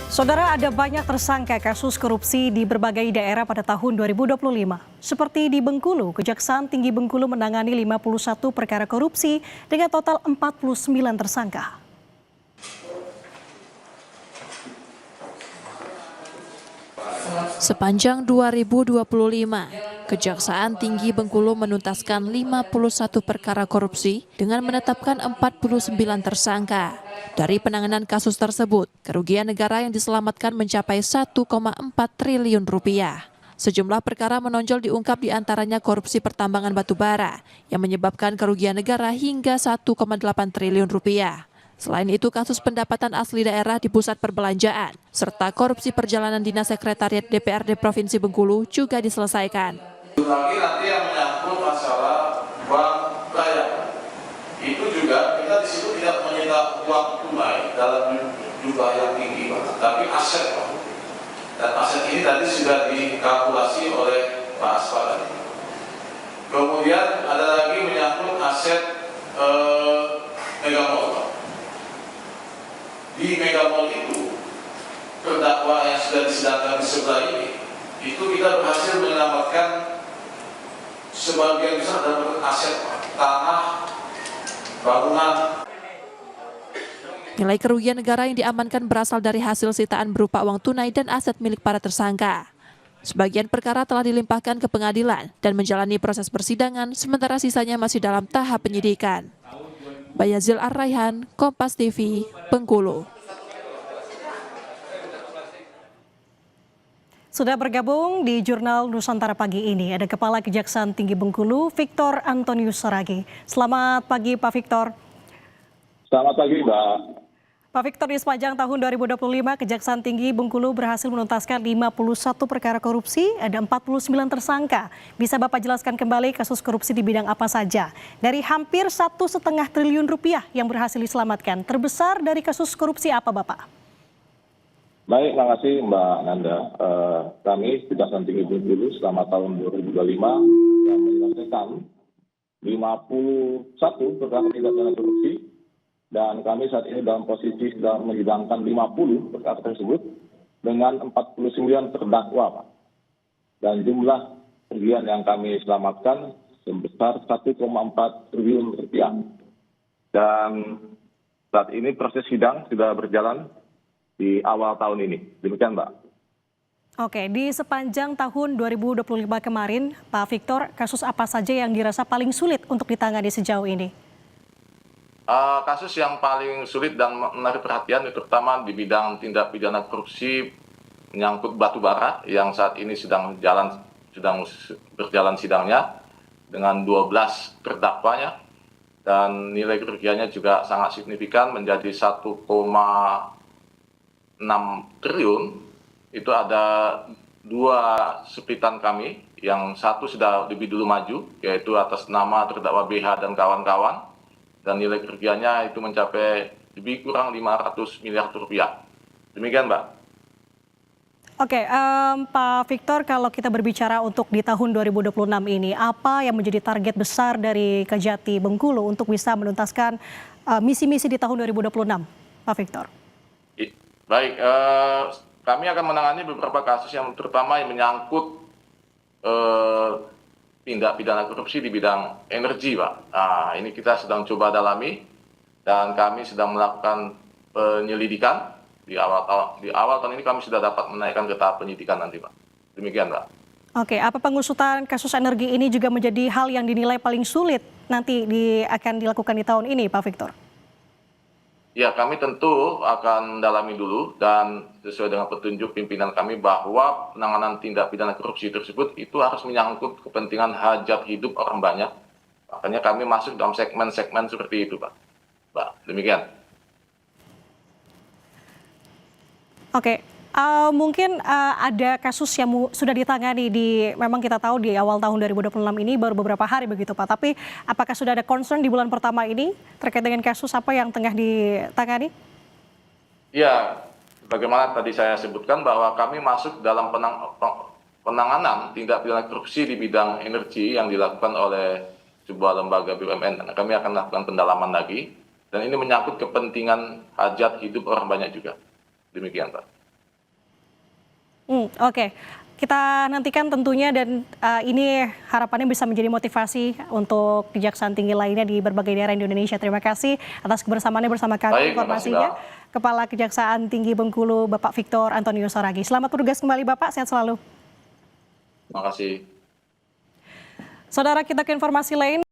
Saudara, ada banyak tersangka kasus korupsi di berbagai daerah pada tahun 2025. Seperti di Bengkulu, Kejaksaan Tinggi Bengkulu menangani 51 perkara korupsi dengan total 49 tersangka. Sepanjang 2025, Kejaksaan Tinggi Bengkulu menuntaskan 51 perkara korupsi dengan menetapkan 49 tersangka. Dari penanganan kasus tersebut, kerugian negara yang diselamatkan mencapai 1,4 triliun rupiah. Sejumlah perkara menonjol diungkap diantaranya korupsi pertambangan batubara yang menyebabkan kerugian negara hingga 1,8 triliun rupiah. Selain itu, kasus pendapatan asli daerah di pusat perbelanjaan, serta korupsi perjalanan dinas sekretariat DPRD Provinsi Bengkulu juga diselesaikan. Lagi nanti yang menyangkut masalah bank raya, itu juga kita di situ tidak menyita uang tunai dalam jumlah yang tinggi, tapi aset, Pak. Dan aset ini tadi sudah dikalkulasi oleh Pak Asfar tadi. Kemudian ada lagi menyangkut aset Megamall, Pak. Di Megamall itu, terdakwa yang sudah disidangkan di sebelah ini, itu kita berhasil menyelamatkan sebagian besar dari aset, tanah, bangunan. Nilai kerugian negara yang diamankan berasal dari hasil sitaan berupa uang tunai dan aset milik para tersangka. Sebagian perkara telah dilimpahkan ke pengadilan dan menjalani proses persidangan, sementara sisanya masih dalam tahap penyidikan. Bayazil Ar-Raihan, Kompas TV, Bengkulu. Sudah bergabung di Jurnal Nusantara pagi ini, ada Kepala Kejaksaan Tinggi Bengkulu, Victor Antonius Saragih. Selamat pagi, Pak Victor. Selamat pagi, Mbak. Pak Victor, di sepanjang tahun 2025, Kejaksaan Tinggi Bengkulu berhasil menuntaskan 51 perkara korupsi, ada 49 tersangka. Bisa Bapak jelaskan kembali kasus korupsi di bidang apa saja? Dari hampir 1,5 triliun rupiah yang berhasil diselamatkan, terbesar dari kasus korupsi apa, Bapak? Baik, terima kasih Mbak Nanda. Kami Kejaksaan Tinggi Bengkulu selama tahun 2025 yang menyelesaikan 51 perkara tindak pidana korupsi, dan kami saat ini dalam posisi sedang menyidangkan 50 perkara tersebut dengan 49 terdakwa, Pak. Dan jumlah kerugian yang kami selamatkan sebesar 1,4 triliun rupiah. Dan saat ini proses sidang sudah berjalan di awal tahun ini. Demikian, Mbak. Oke, di sepanjang tahun 2025 kemarin, Pak Victor, kasus apa saja yang dirasa paling sulit untuk ditangani sejauh ini? Kasus yang paling sulit dan menarik perhatian terutama di bidang tindak pidana korupsi menyangkut batubara yang saat ini sedang berjalan sidangnya dengan 12 terdakwanya, dan nilai kerugiannya juga sangat signifikan menjadi 1,6 triliun. Itu ada 2 sepitan kami, yang satu sudah lebih dulu maju, yaitu atas nama terdakwa BH dan kawan-kawan, dan nilai kerugiannya itu mencapai lebih kurang 500 miliar rupiah. Demikian, Mbak. Oke, Pak Victor, kalau kita berbicara untuk di tahun 2026 ini, apa yang menjadi target besar dari Kejati Bengkulu untuk bisa menuntaskan misi-misi di tahun 2026, Pak Victor? Baik, kami akan menangani beberapa kasus yang terutama yang menyangkut tindak pidana korupsi di bidang energi, Pak. Nah, ini kita sedang coba dalami dan kami sedang melakukan penyelidikan. Di awal tahun ini kami sudah dapat menaikkan ke tahap penyidikan nanti, Pak. Demikian, Pak. Oke, apa pengusutan kasus energi ini juga menjadi hal yang dinilai paling sulit nanti akan dilakukan di tahun ini, Pak Victor? Ya, kami tentu akan dalami dulu dan sesuai dengan petunjuk pimpinan kami bahwa penanganan tindak pidana korupsi tersebut itu harus menyangkut kepentingan hajat hidup orang banyak. Makanya kami masuk dalam segmen-segmen seperti itu, Pak. Demikian. Oke, mungkin ada kasus yang sudah ditangani memang kita tahu di awal tahun 2026 ini baru beberapa hari begitu, Pak. Tapi apakah sudah ada concern di bulan pertama ini terkait dengan kasus apa yang tengah ditangani? Ya, bagaimana tadi saya sebutkan bahwa kami masuk dalam penanganan tindak pidana korupsi di bidang energi yang dilakukan oleh sebuah lembaga BUMN. Kami akan melakukan pendalaman lagi, dan ini menyangkut kepentingan hajat hidup orang banyak juga. Demikian, Pak. Oke. Kita nantikan tentunya dan ini harapannya bisa menjadi motivasi untuk kejaksaan tinggi lainnya di berbagai daerah di Indonesia. Terima kasih atas kebersamaannya bersama kami. Baik, Informasinya Kepala Kejaksaan Tinggi Bengkulu Bapak Victor Antonius Saragih. Selamat bertugas kembali Bapak, sehat selalu. Terima kasih. Saudara, kita ke informasi lain.